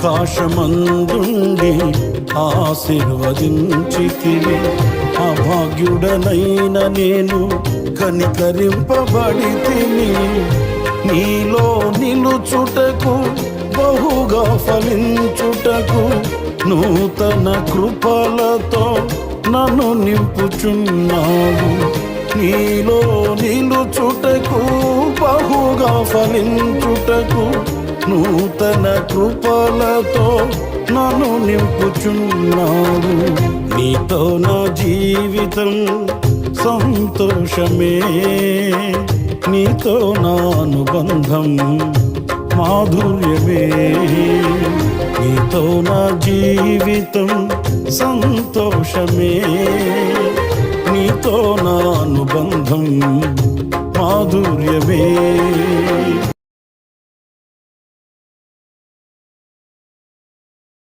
ఆకాశమందుండి ఆశీర్వదించితివి. అభాగ్యుడనైన నేను కనికరింపబడితిని. నీలో నిలుచుటకు బహుగా ఫలించుటకు నూతన కృపలతో నన్ను నింపుచున్నావు. నీలో నిలుచుటకు బహుగా ఫలించుటకు నూతన కృపలతో నన్ను నింపుచున్నావు. నీతో నా జీవితం సంతోషమే, నీతో నా అనుబంధం మాధుర్యమే. నీతో నా జీవితం సంతోషమే, నీతో నా అనుబంధం మాధుర్యమే.